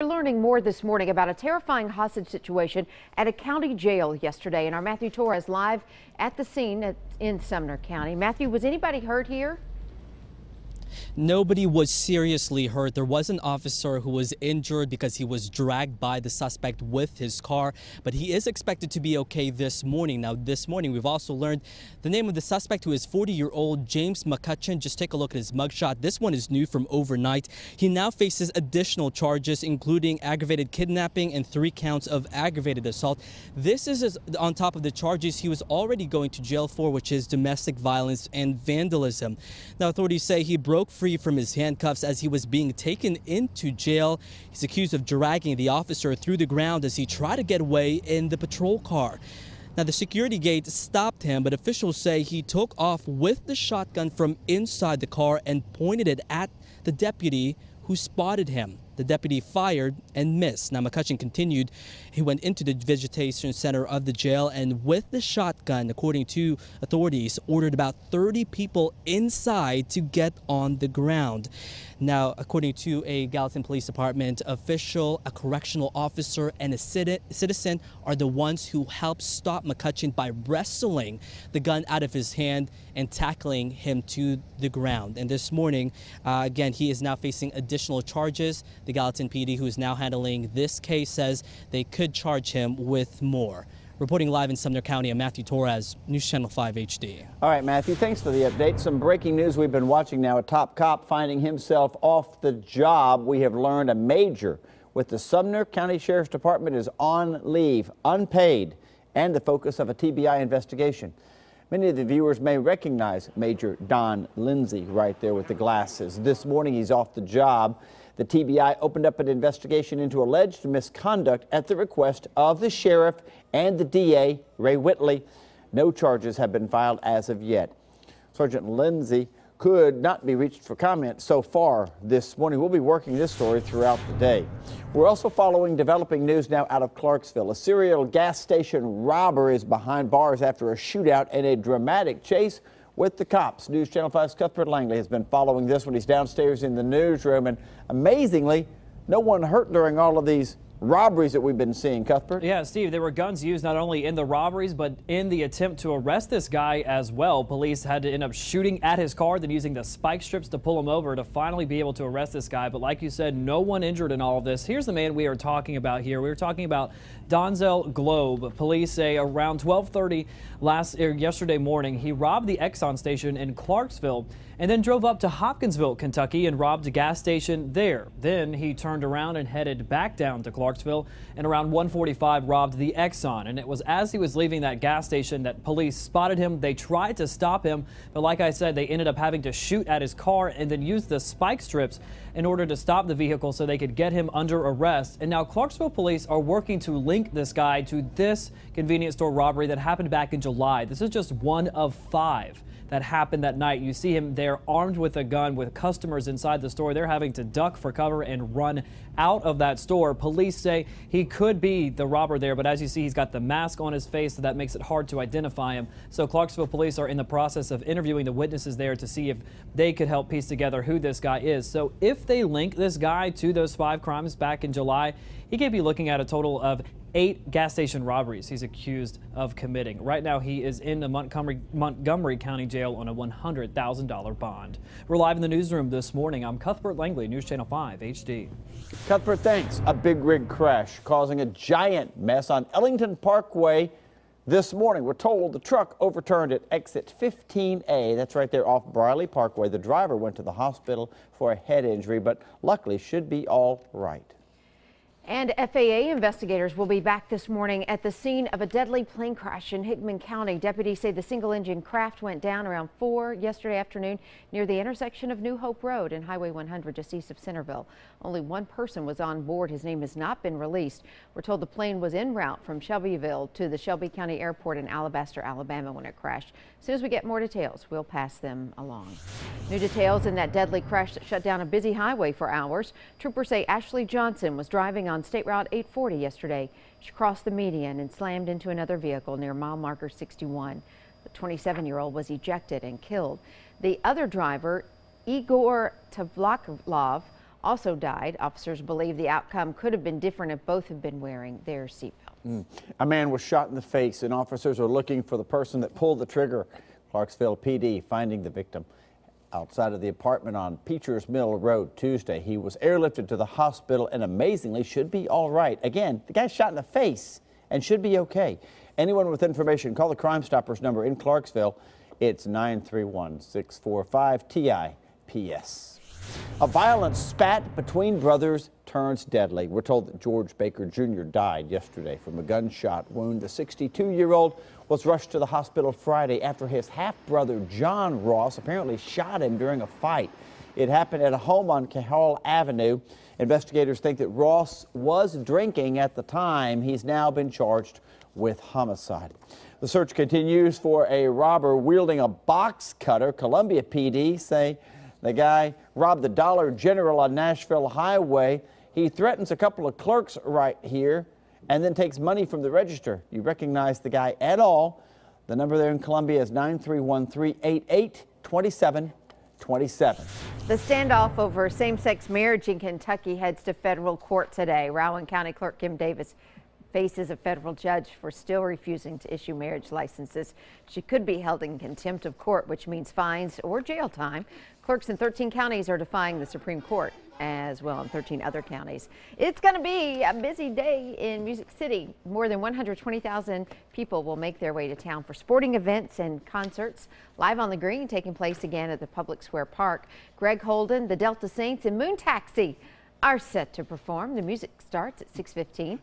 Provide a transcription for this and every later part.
We're learning more this morning about a terrifying hostage situation at a county jail yesterday, and our Matthew Torres live at the scene in Sumner County. Matthew, was anybody hurt here? Nobody was seriously hurt. There was an officer who was injured because he was dragged by the suspect with his car, but he is expected to be okay this morning. Now, this morning, we've also learned the name of the suspect, who is 40-year-old James McCutcheon. Just take a look at his mugshot. This one is new from overnight. He now faces additional charges, including aggravated kidnapping and 3 counts of aggravated assault. This is on top of the charges he was already going to jail for, which is domestic violence and vandalism. Now, authorities say he broke free from his handcuffs as he was being taken into jail. He's accused of dragging the officer through the ground as he tried to get away in the patrol car. Now, the security gate stopped him, but officials say he took off with the shotgun from inside the car and pointed it at the deputy who spotted him. The deputy fired and missed. Now, McCutcheon continued. He went into the visitation center of the jail and with the shotgun, according to authorities, ordered about 30 people inside to get on the ground. Now, according to a Gallatin Police Department official, a correctional officer and a citizen are the ones who helped stop McCutcheon by wrestling the gun out of his hand and tackling him to the ground. And this morning, again, he is now facing additional charges. The Gallatin PD, who is now handling this case, says they could charge him with more. Reporting live in Sumner County, I'm Matthew Torres, News Channel 5 HD. All right, Matthew, thanks for the update. Some breaking news we've been watching now. A top cop finding himself off the job. We have learned a major with the Sumner County Sheriffs Department is on leave, unpaid, and the focus of a TBI investigation. Many of the viewers may recognize Major Don Lindsay right there with the glasses. This morning, he's off the job. The TBI opened up an investigation into alleged misconduct at the request of the sheriff and the DA, Ray Whitley. No charges have been filed as of yet. Sergeant Lindsay could not be reached for comment so far this morning. We'll be working this story throughout the day. We're also following developing news now out of Clarksville. A serial gas station robber is behind bars after a shootout and a dramatic chase with the cops. News Channel 5's Cuthbert Langley has been following this one. He's downstairs in the newsroom, and amazingly, no one hurt during all of these robberies that we've been seeing. Cuthbert? Yeah, Steve, there were guns used not only in the robberies, but in the attempt to arrest this guy as well. Police had to end up shooting at his car, then using the spike strips to pull him over to finally be able to arrest this guy. But like you said, no one injured in all of this. Here's the man we are talking about here. We were talking about Donzel Globe. Police say around 12:30 yesterday morning, he robbed the Exxon station in Clarksville and then drove up to Hopkinsville, Kentucky, and robbed a gas station there. Then he turned around and headed back down to Clarksville, and around 1:45 robbed the Exxon. And it was as he was leaving that gas station that police spotted him. They tried to stop him, but like I said, they ended up having to shoot at his car and then use the spike strips in order to stop the vehicle so they could get him under arrest. And now Clarksville police are working to link this guy to this convenience store robbery that happened back in July. This is just one of 5 that happened that night. You see him there armed with a gun with customers inside the store. They're having to duck for cover and run out of that store. Police say he could be the robber there, but as you see, he's got the mask on his face, so that makes it hard to identify him. So Clarksville police are in the process of interviewing the witnesses there to see if they could help piece together who this guy is. So if they link this guy to those 5 crimes back in July, he could be looking at a total of 8 gas station robberies he's accused of committing. Right now, he is in the Montgomery County Jail on a $100,000 bond. We're live in the newsroom this morning. I'm Cuthbert Langley, News Channel 5 HD. Cuthbert, thanks. A big rig crash causing a giant mess on Ellington Parkway this morning. We're told the truck overturned at exit 15A. That's right there off Briley Parkway. The driver went to the hospital for a head injury, but luckily should be all right. And FAA investigators will be back this morning at the scene of a deadly plane crash in Hickman County. Deputies say the single-engine craft went down around 4 yesterday afternoon near the intersection of New Hope Road and Highway 100 just east of Centerville. Only one person was on board. His name has not been released. We're told the plane was en route from Shelbyville to the Shelby County Airport in Alabaster, Alabama when it crashed. As soon as we get more details, we'll pass them along. New details in that deadly crash that shut down a busy highway for hours. Troopers say Ashley Johnson was driving on State Route 840 yesterday. She crossed the median and slammed into another vehicle near mile marker 61. The 27-year-old was ejected and killed. The other driver, Igor Tavlaklov, also died. Officers believe the outcome could have been different if both had been wearing their seatbelts. A man was shot in the face, and officers are looking for the person that pulled the trigger. Clarksville PD finding the victim outside of the apartment on Peachers Mill Road Tuesday. He was airlifted to the hospital and amazingly should be all right. Again, the guy shot in the face and should be okay. Anyone with information, call the Crime Stoppers number in Clarksville. It's 931-645-TIPS. A violent spat between brothers turns deadly. We're told that George Baker Jr. died yesterday from a gunshot wound. The 62-year-old was rushed to the hospital Friday after his half-brother John Ross apparently shot him during a fight. It happened at a home on Cahall Avenue. Investigators think that Ross was drinking at the time. He's now been charged with homicide. The search continues for a robber wielding a box cutter. Columbia PD say the guy robbed the Dollar General on Nashville Highway. He threatens a couple of clerks right here and then takes money from the register. You recognize the guy at all? The number there in Columbia is 931-388-2727. The standoff over same-sex marriage in Kentucky heads to federal court today. Rowan County Clerk Kim Davis faces a federal judge for still refusing to issue marriage licenses. She could be held in contempt of court, which means fines or jail time. Clerks in 13 counties are defying the Supreme Court, as well in 13 other counties. It's going to be a busy day in Music City. More than 120,000 people will make their way to town for sporting events and concerts. Live on the Green taking place again at the Public Square Park. Greg Holden, the Delta Saints, and Moon Taxi are set to perform. The music starts at 6:15.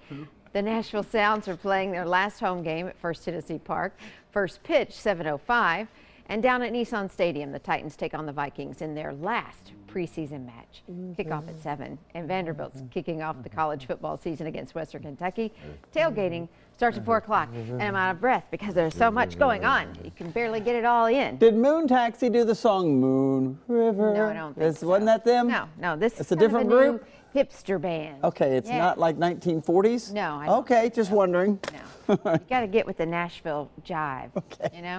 The Nashville Sounds are playing their last home game at First Tennessee Park. First pitch, 7:05. And down at Nissan Stadium, the Titans take on the Vikings in their last preseason match. Kickoff at 7. And Vanderbilt's kicking off the college football season against Western Kentucky. Tailgating starts at 4 o'clock. And I'm out of breath because there's so much going on. You can barely get it all in. Did Moon Taxi do the song Moon River? No, I don't think so. Wasn't that them? No, this it's is a different group? Hipster band. Okay, it's not like 1940s? No, I don't Okay, just wondering. No. You got to get with the Nashville jive, you know?